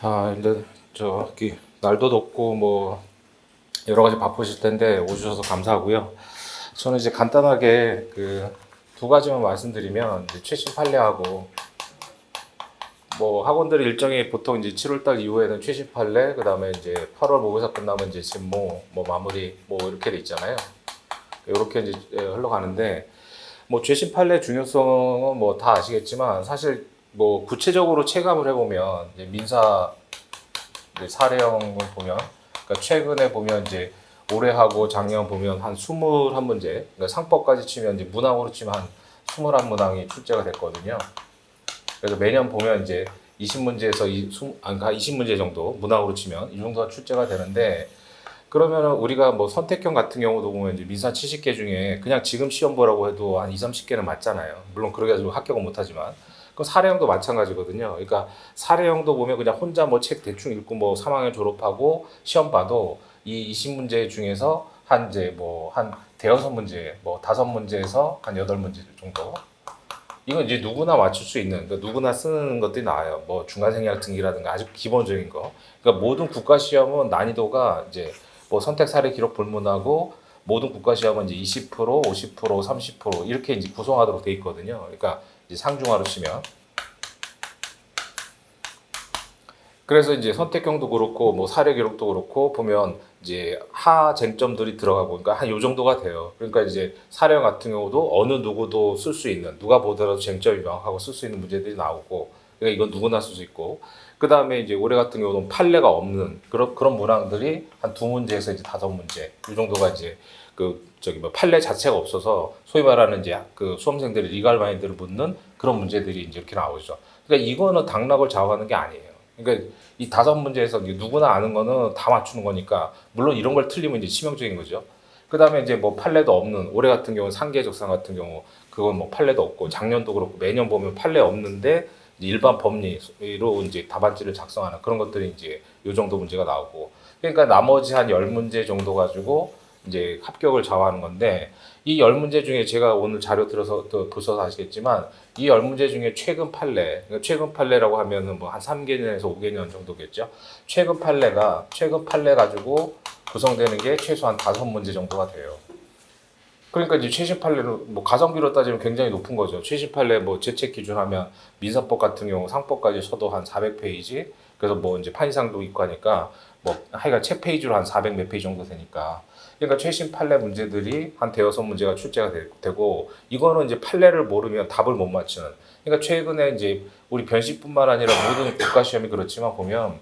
자, 이제 저기 날도 덥고 뭐 여러 가지 바쁘실 텐데 오셔서 감사하고요. 저는 이제 간단하게 그 두 가지만 말씀드리면 이제 최신 판례하고 뭐 학원들 일정이 보통 이제 7월달 이후에는 최신 판례, 그다음에 이제 8월 모의사 끝나면 이제 진모, 뭐 마무리 뭐 이렇게 돼 있잖아요. 이렇게 이제 흘러가는데 뭐 최신 판례 중요성은 뭐 다 아시겠지만 사실 뭐 구체적으로 체감을 해보면 이제 민사 이제 사례형을 보면, 그러니까 최근에 보면 이제 올해하고 작년 보면 한 21문제, 그러니까 상법까지 치면 이제 문항으로 치면 한 21문항이 출제가 됐거든요. 그래서 매년 보면 이제 20문제에서 그러니까 20문제 정도 문항으로 치면 이 정도가 출제가 되는데, 그러면은 우리가 뭐 선택형 같은 경우도 보면 이제 민사 70개 중에 그냥 지금 시험 보라고 해도 한 2, 30개는 맞잖아요. 물론 그러게 가지고 합격은 못 하지만. 그럼 사례형도 마찬가지거든요. 그러니까 사례형도 보면 그냥 혼자 뭐 책 대충 읽고 뭐 3학년 졸업하고 시험 봐도 이 20문제 중에서 한 이제 뭐 한 대여섯 문제, 뭐 다섯 문제에서 한 여덟 문제 정도. 이건 이제 누구나 맞출 수 있는, 그러니까 누구나 쓰는 것들이 나와요. 뭐 중간생략 등기라든가 아주 기본적인 거. 그러니까 모든 국가 시험은 난이도가 이제 뭐 선택 사례 기록 불문하고 모든 국가 시험은 이제 20%, 50%, 30% 이렇게 이제 구성하도록 돼 있거든요. 그러니까 이제 상중하로 치면. 그래서 이제 선택형도 그렇고 뭐 사례 기록도 그렇고 보면 이제 하 쟁점들이 들어가고, 그러니까 한 요 정도가 돼요. 그러니까 이제 사례형 같은 경우도 어느 누구도 쓸 수 있는, 누가 보더라도 쟁점이 명확하고 쓸 수 있는 문제들이 나오고, 그러니까 이건 누구나 쓸 수 있고, 그 다음에 이제 올해 같은 경우는 판례가 없는 그런 문항들이 한 두 문제에서 이제 다섯 문제 이 정도가 이제 그 저기 뭐 판례 자체가 없어서 소위 말하는 이제 그 수험생들이 리갈 마인드를 묻는 그런 문제들이 이제 이렇게 나오죠. 그러니까 이거는 당락을 좌우하는 게 아니에요. 그러니까 이 다섯 문제에서 누구나 아는 거는 다 맞추는 거니까, 물론 이런 걸 틀리면 이제 치명적인 거죠. 그 다음에 이제 뭐 판례도 없는, 올해 같은 경우 상계적상 같은 경우 그건 뭐 판례도 없고, 작년도 그렇고 매년 보면 판례 없는데 이제 일반 법리로 이제 답안지를 작성하는 그런 것들이 이제 요 정도 문제가 나오고, 그러니까 나머지 한 열 문제 정도 가지고 이제 합격을 좌우하는 건데, 이 열 문제 중에 제가 오늘 자료 들어서 또 보셔서 아시겠지만 이 열 문제 중에 최근 판례, 그러니까 최근 판례라고 하면은 뭐 한 3개년에서 5개년 정도겠죠. 최근 판례 가지고 구성되는 게 최소한 다섯 문제 정도가 돼요. 그러니까 이제 최신 판례는 뭐 가성비로 따지면 굉장히 높은 거죠. 최신 판례 뭐 제책 기준하면 민사법 같은 경우 상법까지 쳐도 한 400페이지. 그래서 뭐 이제 판이상도 있고 하니까 뭐 하여간 책 페이지로 한 400 몇 페이지 정도 되니까. 그러니까 최신 판례 문제들이 한 대여섯 문제가 출제가 되고, 이거는 이제 판례를 모르면 답을 못 맞추는. 그러니까 최근에 이제 우리 변시뿐만 아니라 모든 국가 시험이 그렇지만 보면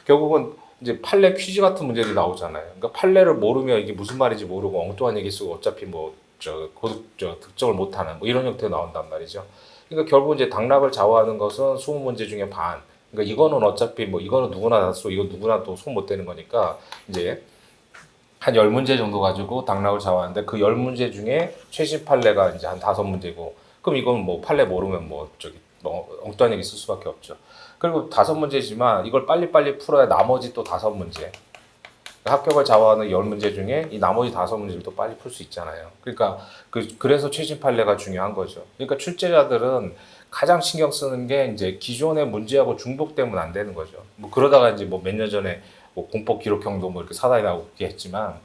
결국은 이제 판례 퀴즈 같은 문제들이 나오잖아요. 그러니까 판례를 모르면 이게 무슨 말인지 모르고 엉뚱한 얘기 쓰고 어차피 뭐 저 득점을 못하는 뭐 이런 형태로 나온단 말이죠. 그러니까 결국 이제 당락을 좌우하는 것은 20문제 중에 반. 그러니까 이거는 어차피 뭐 이거는 누구나 다 쓰고 이거 누구나 또 손 못 대는 거니까 이제 한 10문제 정도 가지고 당락을 좌우하는데, 그 10문제 중에 최신 판례가 이제 한 다섯 문제고, 그럼 이건 뭐 판례 모르면 뭐 저기 뭐 엉뚱한 얘기 쓸 수밖에 없죠. 그리고 다섯 문제지만 이걸 빨리빨리 풀어야 나머지 또 다섯 문제, 합격을 좌우하는 10문제 중에 이 나머지 다섯 문제를 또 빨리 풀 수 있잖아요. 그러니까 그래서 최신 판례가 중요한 거죠. 그러니까 출제자들은 가장 신경 쓰는 게 이제 기존의 문제하고 중복되면 안 되는 거죠. 뭐 그러다가 이제 뭐 몇 년 전에 뭐 공법 기록형도 뭐 이렇게 사단이 나오게 했지만,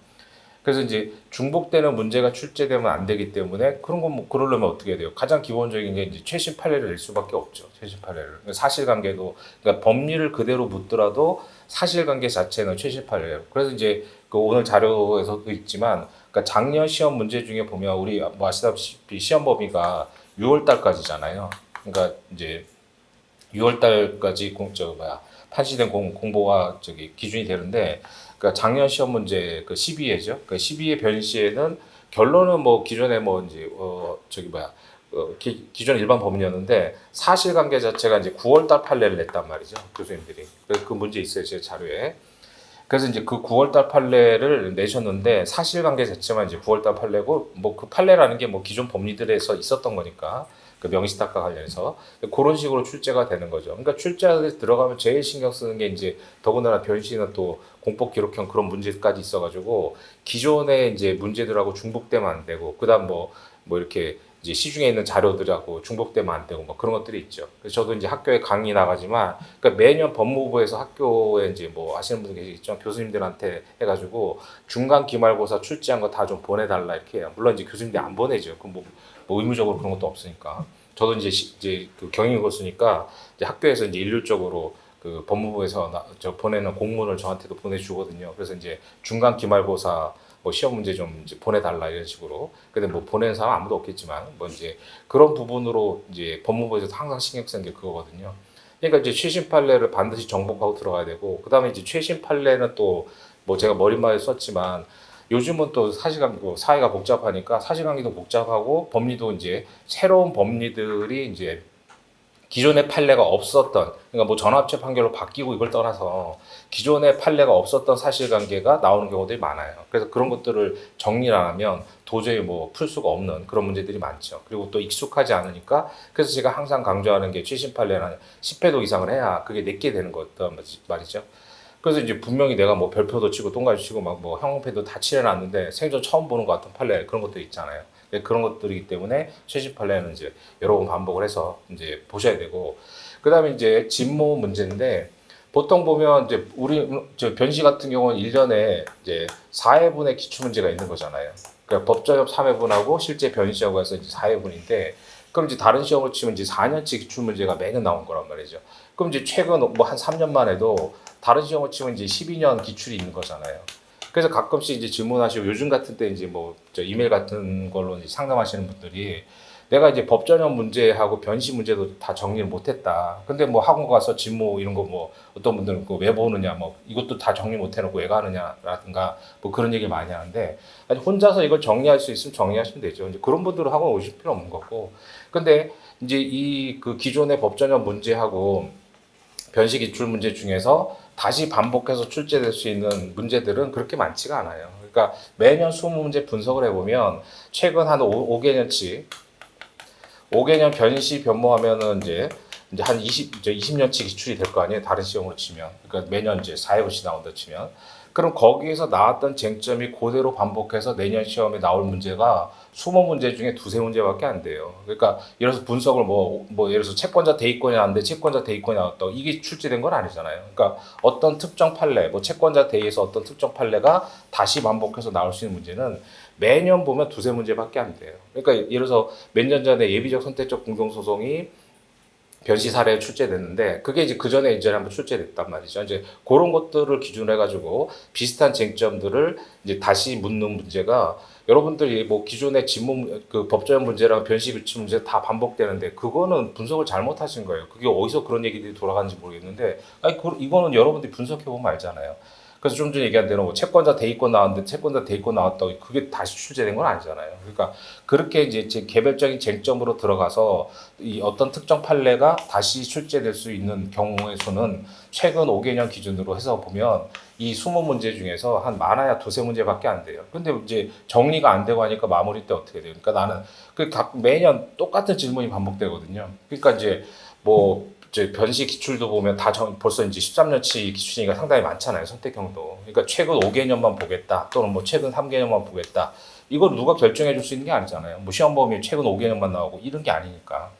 그래서 이제 중복되는 문제가 출제되면 안 되기 때문에 그런 거 뭐 그러려면 어떻게 해야 돼요? 가장 기본적인 게 이제 최신 판례를 낼 수밖에 없죠. 최신 판례를. 그러니까 사실관계도, 그러니까 법리를 그대로 묻더라도 사실관계 자체는 최신 판례예요. 그래서 이제 그 오늘 자료에서도 있지만, 그러니까 작년 시험 문제 중에 보면 우리 뭐 아시다시피 시험 범위가 6월 달까지잖아요. 그러니까 이제 6월 달까지 판시된 공보가 저기 기준이 되는데, 그러니까 작년 시험 문제 그 12회죠. 그 12회 변시에는 결론은 뭐 기존에 뭐 이제 기존 일반 법원이었는데 사실관계 자체가 이제 9월 달 판례를 냈단 말이죠. 교수님들이. 그래서 그 문제 있어요, 제 자료에. 그래서 이제 그 9월 달 판례를 내셨는데 사실관계 자체만 이제 9월 달 판례고, 뭐 그 판례라는 게 뭐 기존 법리들에서 있었던 거니까 그 명시탁과 관련해서 그런 식으로 출제가 되는 거죠. 그러니까 출제에 들어가면 제일 신경 쓰는 게 이제 더군다나 변시는 또 공법 기록형 그런 문제까지 있어가지고 기존의 이제 문제들하고 중복되면 안 되고, 그다음 뭐 이렇게 이제 시중에 있는 자료들하고 중복되면 안 되고 뭐 그런 것들이 있죠. 그래서 저도 이제 학교에 강의 나가지만 그러니까 매년 법무부에서 학교에 이제 뭐 아시는 분들 계시겠지만 교수님들한테 해가지고 중간 기말고사 출제한 거 다 좀 보내달라 이렇게 해요. 물론 이제 교수님들이 안 보내죠. 뭐 의무적으로 그런 것도 없으니까. 저도 이제 그 경영고수니까 이제 학교에서 이제 일률적으로 그 법무부에서 저 보내는 공문을 저한테도 보내주거든요. 그래서 이제 중간 기말고사 뭐 시험 문제 좀 이제 보내달라 이런 식으로. 근데 뭐 보내는 사람 아무도 없겠지만 뭐 이제 그런 부분으로 이제 법무부에서 항상 신경 쓰는 게 그거거든요. 그러니까 이제 최신 판례를 반드시 정복하고 들어가야 되고 그다음에 이제 최신 판례는 또 뭐 제가 머릿말에 썼지만 요즘은 또 사회가 복잡하니까 사실관계도 복잡하고 법리도 이제 새로운 법리들이 이제 기존의 판례가 없었던 그러니까 뭐 전합체 판결로 바뀌고 이걸 떠나서 기존의 판례가 없었던 사실관계가 나오는 경우들이 많아요. 그래서 그런 것들을 정리를 안 하면 도저히 뭐 풀 수가 없는 그런 문제들이 많죠. 그리고 또 익숙하지 않으니까 그래서 제가 항상 강조하는 게 최신 판례는 10회도 이상을 해야 그게 내게 되는 거였단 말이죠. 그래서 이제 분명히 내가 뭐 별표도 치고 동그라미 치고 막 뭐 형용패도 다 칠해놨는데 생전 처음 보는 것 같은 판례 그런 것도 있잖아요. 그런 것들이기 때문에 최신 판례는 이제 여러 번 반복을 해서 이제 보셔야 되고 그다음에 이제 진모 문제인데 보통 보면 이제 우리 저 변시 같은 경우는 1년에 이제 4회분의 기출 문제가 있는 거잖아요. 그러니까 법전협 3회분하고 실제 변시하고 해서 이제 4회분인데 그럼 이제 다른 시험을 치면 이제 4년치 기출 문제가 매년 나온 거란 말이죠. 그럼 이제 최근 뭐 한 3년만 해도 다른 시험을 치면 이제 12년 기출이 있는 거잖아요. 그래서 가끔씩 이제 질문하시고 요즘 같은 때 이제 뭐 저 이메일 같은 걸로 이제 상담하시는 분들이 내가 이제 법전형 문제하고 변시 문제도 다 정리를 못했다. 근데 뭐 학원 가서 진모 이런 거 뭐 어떤 분들은 왜 보느냐 뭐 이것도 다 정리 못해놓고 왜 가느냐라든가 뭐 그런 얘기 많이 하는데 아니 혼자서 이걸 정리할 수 있으면 정리하시면 되죠. 이제 그런 분들은 학원 오실 필요 없는 거고. 근데 이제 이 그 기존의 법전형 문제하고 변시 기출 문제 중에서 다시 반복해서 출제될 수 있는 문제들은 그렇게 많지가 않아요. 그러니까 매년 20문제 분석을 해보면 최근 한 5개년치 5개년 변시 변모하면은 이제 한 20년치 기출이 될 거 아니에요. 다른 시험으로 치면. 그러니까 매년 이제 4회분씩 나온다 치면. 그럼 거기에서 나왔던 쟁점이 그대로 반복해서 내년 시험에 나올 문제가 20문제 중에 두세 문제밖에 안 돼요. 그러니까 예를 들어서 분석을 예를 들어서 채권자 대위권이 나왔는데 채권자 대위권이 나왔다고 이게 출제된 건 아니잖아요. 그러니까 어떤 특정 판례, 뭐 채권자 대위에서 어떤 특정 판례가 다시 반복해서 나올 수 있는 문제는 매년 보면 두세 문제밖에 안 돼요. 그러니까 예를 들어서 몇 년 전에 예비적 선택적 공정소송이 변시 사례에 출제됐는데 그게 이제 그 전에 이제 한번 출제됐단 말이죠. 이제 그런 것들을 기준으로 해가지고 비슷한 쟁점들을 이제 다시 묻는 문제가 여러분들이 뭐 기존의 진문 그 법조형 문제랑 변시 규칙 문제 다 반복되는데 그거는 분석을 잘못하신 거예요. 그게 어디서 그런 얘기들이 돌아가는지 모르겠는데 아니 이거는 여러분들이 분석해 보면 알잖아요. 그래서 좀 전에 얘기한 대로 뭐 채권자 대위권 나왔는데 채권자 대위권 나왔다고 그게 다시 출제된 건 아니잖아요. 그러니까 그렇게 이제 제 개별적인 쟁점으로 들어가서 이 어떤 특정 판례가 다시 출제될 수 있는 경우의 수는 최근 5개년 기준으로 해서 보면 이 20문제 중에서 한 많아야 두세 문제밖에 안 돼요. 근데 이제 정리가 안 되고 하니까 마무리 때 어떻게 돼요? 그러니까 나는 매년 똑같은 질문이 반복되거든요. 그러니까 이제 뭐 이제 변시 기출도 보면 벌써 이제 13년치 기출이니까 상당히 많잖아요. 선택형도. 그러니까 최근 5개년만 보겠다. 또는 뭐 최근 3개년만 보겠다. 이걸 누가 결정해 줄 수 있는 게 아니잖아요. 뭐 시험 범위 최근 5개년만 나오고 이런 게 아니니까.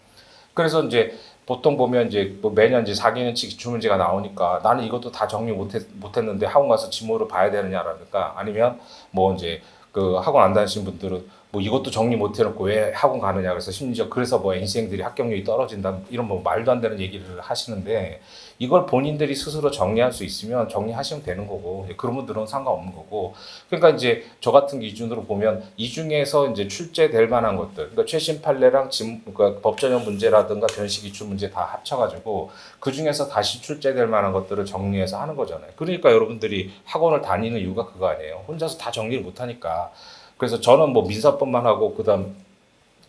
그래서 이제 보통 보면 이제 뭐 매년 이제 4개년치 기출 문제가 나오니까 나는 이것도 다 정리 못했는데 학원 가서 지모를 봐야 되느냐라든가 아니면 뭐 이제 그 학원 안 다니신 분들은 뭐 이것도 정리 못 해놓고 왜 학원 가느냐 그래서 심지어 그래서 뭐 인생들이 합격률이 떨어진다 이런 뭐 말도 안 되는 얘기를 하시는데 이걸 본인들이 스스로 정리할 수 있으면 정리하시면 되는 거고 그런 분들은 상관없는 거고 그러니까 이제 저 같은 기준으로 보면 이 중에서 이제 출제될 만한 것들 그러니까 최신 판례랑 그러니까 법전형 문제라든가 변시 기출 문제 다 합쳐가지고 그 중에서 다시 출제될 만한 것들을 정리해서 하는 거잖아요. 그러니까 여러분들이 학원을 다니는 이유가 그거 아니에요. 혼자서 다 정리를 못 하니까. 그래서 저는 뭐 민사법만 하고 그다음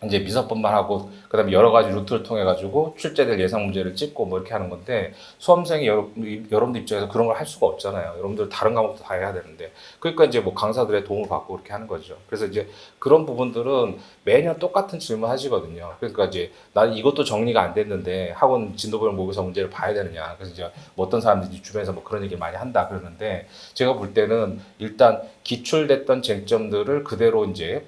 이제 민사법만 하고 그다음에 여러 가지 루트를 통해 가지고 출제될 예상 문제를 찍고 뭐 이렇게 하는 건데 수험생이 여러분들 입장에서 그런 걸 할 수가 없잖아요. 여러분들 다른 과목도 다 해야 되는데 그러니까 이제 뭐 강사들의 도움을 받고 그렇게 하는 거죠. 그래서 이제 그런 부분들은 매년 똑같은 질문 하시거든요. 그러니까 이제 난 이것도 정리가 안 됐는데 학원 진도별 모의고사 문제를 봐야 되느냐. 그래서 이제 뭐 어떤 사람들이 주변에서 뭐 그런 얘기를 많이 한다 그러는데 제가 볼 때는 일단 기출됐던 쟁점들을 그대로 이제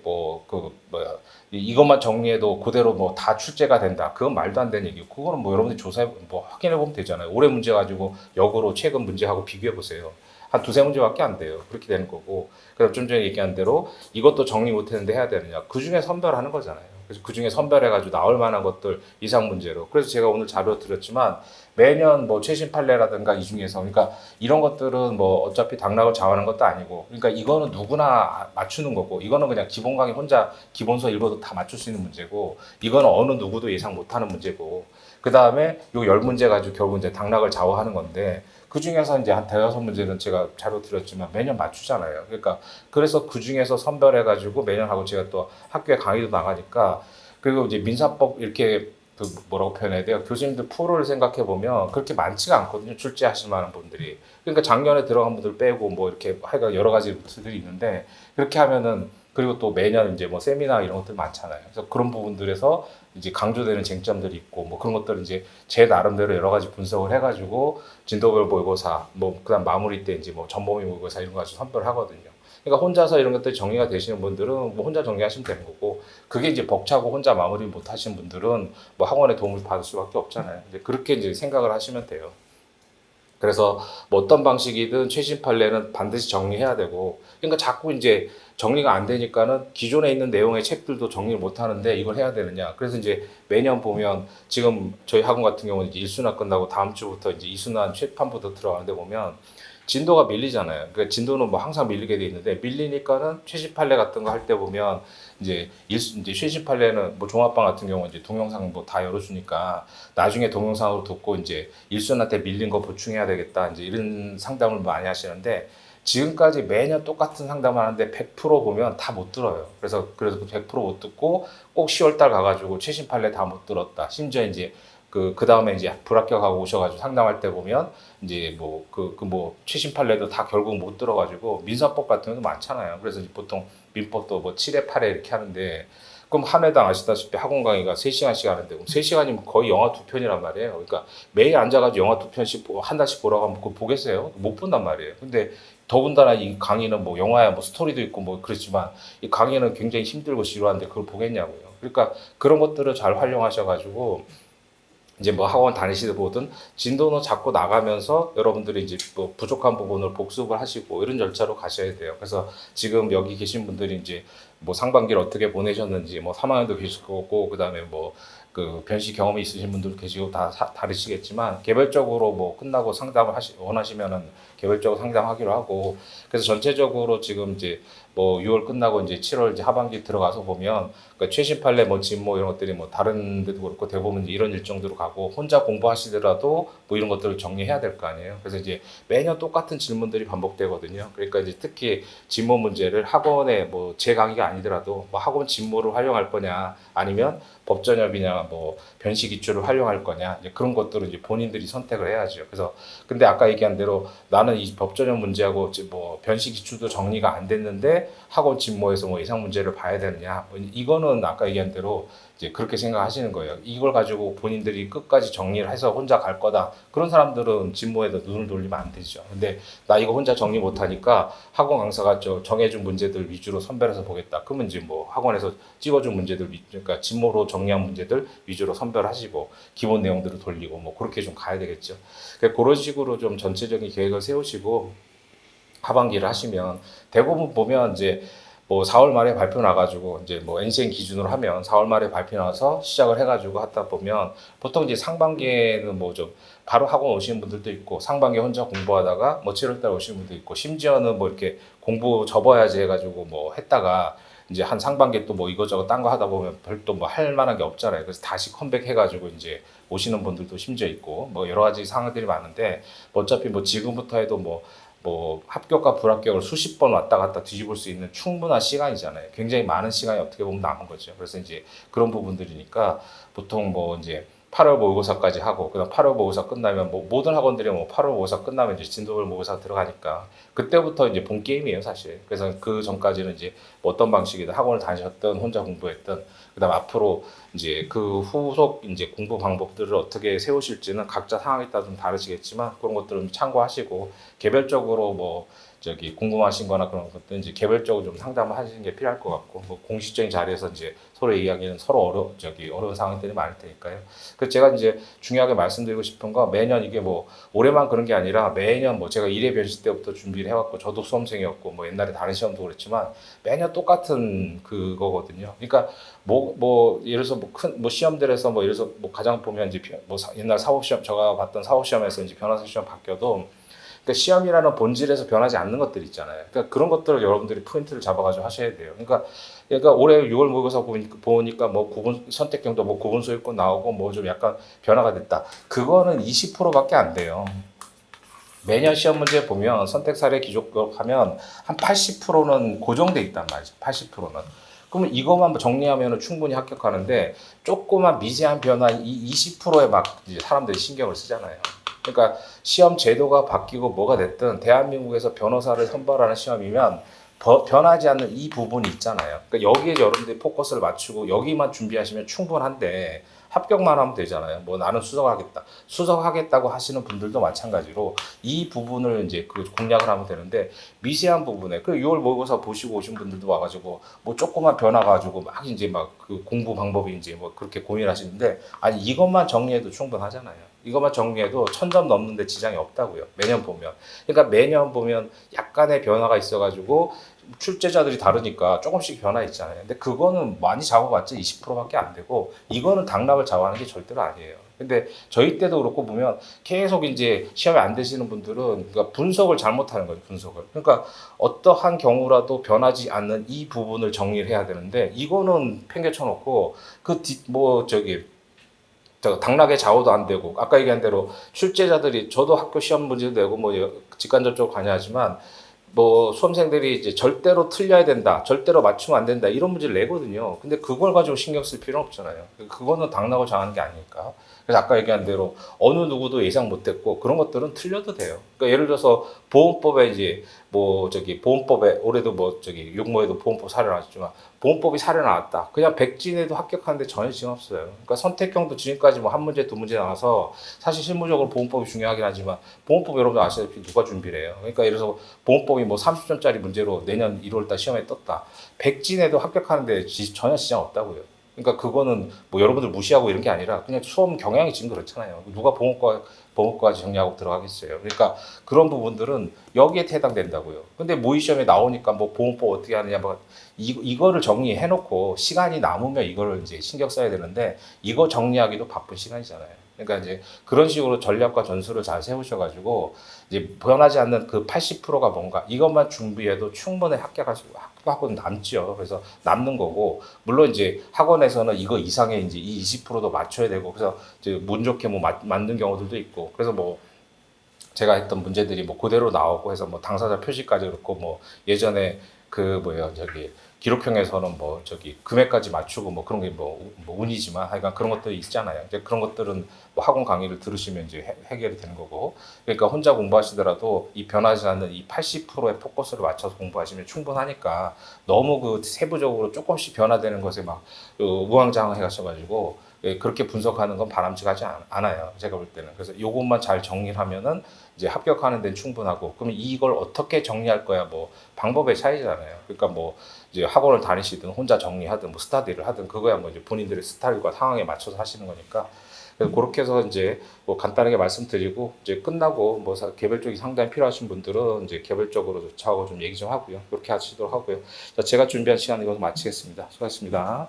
이것만 정리해도 그대로 뭐 다 출제가 된다. 그건 말도 안 되는 얘기고 그거는 뭐 여러분들이 조사해 뭐 확인해 보면 되잖아요. 올해 문제 가지고 역으로 최근 문제하고 비교해 보세요. 한 두세 문제밖에 안 돼요. 그렇게 되는 거고. 그래서 좀 전에 얘기한 대로 이것도 정리 못했는데 해야 되느냐. 그 중에 선별하는 거잖아요. 그래서 그 중에 선별해가지고 나올 만한 것들 이상 문제로. 그래서 제가 오늘 자료 드렸지만 매년 뭐 최신 판례라든가 이 중에서 그러니까 이런 것들은 뭐 어차피 당락을 좌우하는 것도 아니고 그러니까 이거는 누구나 맞추는 거고 이거는 그냥 기본 강의 혼자 기본서 읽어도 다 맞출 수 있는 문제고 이거는 어느 누구도 예상 못하는 문제고 그 다음에 요 열 문제 가지고 결국 이제 당락을 좌우하는 건데 그 중에서 이제 한 대여섯 문제는 제가 자료 드렸지만 매년 맞추잖아요. 그러니까 그래서 그 중에서 선별해가지고 매년 하고 제가 또 학교에 강의도 나가니까 그리고 이제 민사법 이렇게 그 뭐라고 표현해야 돼요? 교수님들 풀을 생각해 보면 그렇게 많지가 않거든요. 출제하실 만한 분들이. 그러니까 작년에 들어간 분들 빼고 뭐 이렇게 하여간 여러 가지 루트들이 있는데 그렇게 하면은 그리고 또 매년 이제 뭐 세미나 이런 것들 많잖아요. 그래서 그런 부분들에서 이제 강조되는 쟁점들이 있고 뭐 그런 것들을 이제 제 나름대로 여러 가지 분석을 해가지고 진도별 모의고사 뭐 그다음 마무리 때 이제 뭐 전범위 모의고사 이런 거 가지고 선별하거든요. 그러니까 혼자서 이런 것들이 정리가 되시는 분들은 뭐 혼자 정리하시면 되는 거고 그게 이제 벅차고 혼자 마무리 못 하시는 분들은 뭐 학원의 도움을 받을 수밖에 없잖아요. 이제 그렇게 이제 생각을 하시면 돼요. 그래서 뭐 어떤 방식이든 최신 판례는 반드시 정리해야 되고 그러니까 자꾸 이제 정리가 안 되니까는 기존에 있는 내용의 책들도 정리를 못 하는데 이걸 해야 되느냐. 그래서 이제 매년 보면 지금 저희 학원 같은 경우는 이제 1순환 끝나고 다음 주부터 이제 2순환 최판부터 들어가는데 보면 진도가 밀리잖아요. 그러니까 진도는 뭐 항상 밀리게 돼 있는데 밀리니까는 최신 판례 같은 거 할 때 보면 이제 최신 판례는 뭐 종합반 같은 경우 이제 동영상 뭐 다 열어주니까 나중에 동영상으로 듣고 이제 일순한테 밀린 거 보충해야 되겠다 이제 이런 상담을 많이 하시는데 지금까지 매년 똑같은 상담을 하는데 100% 보면 다 못 들어요. 그래서 100%못 듣고 꼭 10월 달 가가지고 최신 판례 다 못 들었다. 심지어 이제 그 다음에 이제 불합격하고 오셔가지고 상담할 때 보면 이제 뭐 최신 판례도 다 결국 못 들어가지고 민사법 같은 것도 많잖아요. 그래서 보통 민법도 뭐 7회 8회 이렇게 하는데 그럼 한 회당 아시다시피 학원 강의가 3시간씩 하는데 그럼 3시간이면 거의 영화 2편이란 말이에요. 그러니까 매일 앉아가지고 영화 2편씩 한 달씩 보라고 하면 그거 보겠어요? 못 본단 말이에요. 근데 더군다나 이 강의는 뭐 영화야 뭐 스토리도 있고 뭐 그렇지만 이 강의는 굉장히 힘들고 지루한데 그걸 보겠냐고요. 그러니까 그런 것들을 잘 활용하셔가지고 이제 뭐 학원 다니시다 보든 진도는 자꾸 나가면서 여러분들이 이제 뭐 부족한 부분을 복습을 하시고 이런 절차로 가셔야 돼요. 그래서 지금 여기 계신 분들이 이제 뭐 상반기를 어떻게 보내셨는지 뭐 3학년도 계실 거고 그다음에 뭐 그 변시 경험이 있으신 분들 계시고 다 다르시겠지만 개별적으로 뭐 끝나고 상담을 원하시면은 개별적으로 상담하기로 하고 그래서 전체적으로 지금 이제 뭐 6월 끝나고 이제 7월 이제 하반기 들어가서 보면 그러니까 최신 판례 뭐 진모 이런 것들이 뭐 다른 데도 그렇고 대부분 이런 일정대로 가고 혼자 공부하시더라도 뭐 이런 것들을 정리해야 될 거 아니에요. 그래서 이제 매년 똑같은 질문들이 반복되거든요. 그러니까 이제 특히 진모 문제를 학원에 뭐 제 강의가 아니더라도 뭐 학원 진모를 활용할 거냐 아니면 법전협이냐 뭐 변시 기초를 활용할 거냐 이제 그런 것들을 이제 본인들이 선택을 해야죠. 그래서 근데 아까 얘기한 대로 나는 이 법전협 문제하고 뭐 변시 기초도 정리가 안 됐는데 학원 진모에서 뭐 예상 문제를 봐야 되느냐 뭐 이거는 아까 얘기한 대로 이제 그렇게 생각하시는 거예요. 이걸 가지고 본인들이 끝까지 정리를 해서 혼자 갈 거다. 그런 사람들은 진모에다 눈을 돌리면 안 되죠. 근데 나 이거 혼자 정리 못 하니까 학원 강사가 정해준 문제들 위주로 선별해서 보겠다. 그러면 이제 뭐 학원에서 찍어준 문제들 그러니까 진모로 정리한 문제들 위주로 선별하시고 기본 내용들을 돌리고 뭐 그렇게 좀 가야 되겠죠. 그러니까 그런 식으로 좀 전체적인 계획을 세우시고 하반기를 하시면 대부분 보면 이제 뭐 4월 말에 발표 나가지고 이제 뭐 NCN 기준으로 하면 4월 말에 발표 나서 시작을 해가지고 하다 보면 보통 이제 상반기에는 뭐 좀 바로 학원 오시는 분들도 있고 상반기에 혼자 공부하다가 뭐 7월 달 오시는 분도 있고 심지어는 뭐 이렇게 공부 접어야지 해가지고 뭐 했다가 이제 한 상반기에 또 뭐 이거저거 딴 거 하다 보면 별도 뭐 할 만한 게 없잖아요. 그래서 다시 컴백해가지고 이제 오시는 분들도 심지어 있고 뭐 여러 가지 상황들이 많은데 뭐 어차피 뭐 지금부터 해도 뭐 합격과 불합격을 수십 번 왔다 갔다 뒤집을 수 있는 충분한 시간이잖아요. 굉장히 많은 시간이 어떻게 보면 남은 거죠. 그래서 이제 그런 부분들이니까 보통 뭐 이제 8월 모의고사까지 하고 그다음 8월 모의고사 끝나면 뭐 모든 학원들이 뭐 8월 모의고사 끝나면 이제 진도별 모의고사 들어가니까 그때부터 이제 본 게임이에요, 사실. 그래서 그 전까지는 이제 뭐 어떤 방식이든 학원을 다니셨든 혼자 공부했든 그다음 앞으로 이제 그 후속 이제 공부 방법들을 어떻게 세우실지는 각자 상황에 따라 좀 다르시겠지만 그런 것들은 참고하시고 개별적으로 뭐 저기 궁금하신 거나 그런 것들 이제 개별적으로 좀 상담을 하시는 게 필요할 것 같고, 뭐 공식적인 자리에서 이제 서로 이야기는 서로 어려운 상황들이 많을 테니까요. 그래서 제가 이제 중요하게 말씀드리고 싶은 거, 매년 이게 뭐 올해만 그런 게 아니라 매년 뭐 제가 1회 변시 때부터 준비를 해왔고, 저도 수험생이었고 뭐 옛날에 다른 시험도 그랬지만 매년 똑같은 그거거든요. 그러니까 뭐 예를 들어서 뭐 큰 뭐 시험들에서 뭐 예를 들어서 뭐 가장 보면 이제 뭐 옛날 사법 시험, 제가 봤던 사법 시험에서 이제 변호사 시험 바뀌어도, 그러니까 시험이라는 본질에서 변하지 않는 것들 있잖아요. 그러니까 그런 것들을 여러분들이 포인트를 잡아가지고 하셔야 돼요. 그러니까 올해 6월 모의고사 보니까 뭐 구분 선택형도 뭐 구분 소유권 나오고 뭐 좀 약간 변화가 됐다. 그거는 20%밖에 안 돼요. 매년 시험 문제 보면 선택 사례 기록하면 한 80%는 고정돼 있단 말이죠. 80%는. 그러면 이것만 정리하면 충분히 합격하는데, 조그만 미세한 변화 이 20%에 막 이제 사람들이 신경을 쓰잖아요. 그러니까 시험 제도가 바뀌고 뭐가 됐든 대한민국에서 변호사를 선발하는 시험이면 변하지 않는 이 부분이 있잖아요. 그러니까 여기에 여러분들이 포커스를 맞추고 여기만 준비하시면 충분한데, 합격만 하면 되잖아요. 뭐 나는 수석하겠다. 수석하겠다고 하시는 분들도 마찬가지로 이 부분을 이제 그 공략을 하면 되는데, 미세한 부분에 그 6월 모의고사 보시고 오신 분들도 와가지고 뭐 조그만 변화 가지고 막 이제 막 그 공부 방법이 이제 뭐 그렇게 고민하시는데, 아니 이것만 정리해도 충분하잖아요. 이것만 정리해도 1000점 넘는데 지장이 없다고요. 매년 보면. 그러니까 매년 보면 약간의 변화가 있어가지고 출제자들이 다르니까 조금씩 변화 있잖아요. 근데 그거는 많이 잡아봤자 20%밖에 안 되고, 이거는 당락을 좌우하는 게 절대로 아니에요. 근데 저희 때도 그렇고 보면 계속 이제 시험에 안 되시는 분들은 그러니까 분석을 잘못하는 거죠, 분석을. 그러니까 어떠한 경우라도 변하지 않는 이 부분을 정리를 해야 되는데, 이거는 팽개쳐 놓고 뭐 저기 당락의 좌우도 안 되고, 아까 얘기한 대로 출제자들이, 저도 학교 시험 문제도 내고 뭐 직간접적으로 관여하지만 뭐 수험생들이 이제 절대로 틀려야 된다, 절대로 맞추면 안 된다 이런 문제를 내거든요. 근데 그걸 가지고 신경 쓸 필요는 없잖아요. 그거는 당락을 정하는 게 아니니까. 그래서 아까 얘기한 대로 어느 누구도 예상 못했고 그런 것들은 틀려도 돼요. 그러니까 예를 들어서 보험법에 이제 뭐 저기 보험법에 올해도 뭐 저기 육모에도 보험법 사례 나왔지만, 보험법이 사례 나왔다. 그냥 백진에도 합격하는데 전혀 지장 없어요. 그러니까 선택형도 지금까지 뭐 한 문제 두 문제 나와서 사실 실무적으로 보험법이 중요하긴 하지만, 보험법 여러분 아시다시피 누가 준비를 해요. 그러니까 예를 들어서 보험법이 뭐 30점짜리 문제로 내년 1월달 시험에 떴다. 백진에도 합격하는데 전혀 지장 없다고요. 그러니까 그거는 뭐 여러분들 무시하고 이런 게 아니라 그냥 수험 경향이 지금 그렇잖아요. 누가 보험과까지 정리하고 들어가겠어요. 그러니까 그런 부분들은 여기에 해당된다고요. 근데 모의 시험에 나오니까 뭐 보험법 어떻게 하느냐, 뭐 이거를 정리해 놓고 시간이 남으면 이거를 이제 신경 써야 되는데, 이거 정리하기도 바쁜 시간이잖아요. 그러니까 이제 그런 식으로 전략과 전술을 잘 세우셔가지고 이제 변하지 않는 그 80%가 뭔가, 이것만 준비해도 충분히 합격하고 남죠. 그래서 남는 거고, 물론 이제 학원에서는 이거 이상의 이제 이 20%도 맞춰야 되고, 그래서 이제 운 좋게 뭐 맞는 경우들도 있고, 그래서 뭐 제가 했던 문제들이 뭐 그대로 나오고 해서 뭐 당사자 표시까지 그렇고, 뭐 예전에 그 뭐야 저기 기록형에서는 뭐 저기 금액까지 맞추고 뭐 그런 게 뭐 운이지만 하여간 그런 것들이 있잖아요. 이제 그런 것들은 뭐 학원 강의를 들으시면 이제 해결이 되는 거고, 그러니까 혼자 공부하시더라도 이 변하지 않는 이 80%의 포커스를 맞춰서 공부하시면 충분하니까, 너무 그 세부적으로 조금씩 변화되는 것에 막 우왕좌왕해 가셔가지고 그렇게 분석하는 건 바람직하지 않아요. 제가 볼 때는. 그래서 이것만 잘 정리를 하면은 이제 합격하는 데는 충분하고, 그러면 이걸 어떻게 정리할 거야, 뭐 방법의 차이잖아요. 그러니까 뭐 이제 학원을 다니시든 혼자 정리하든 뭐 스터디를 하든, 그거야 뭐 이제 본인들의 스타일과 상황에 맞춰서 하시는 거니까. 그래서 그렇게 해서 이제 뭐 간단하게 말씀드리고, 이제 끝나고 뭐 개별적인 상담이 필요하신 분들은 이제 개별적으로 저하고 좀 얘기 좀 하고요. 그렇게 하시도록 하고요. 자, 제가 준비한 시간 이거 마치겠습니다. 수고하셨습니다.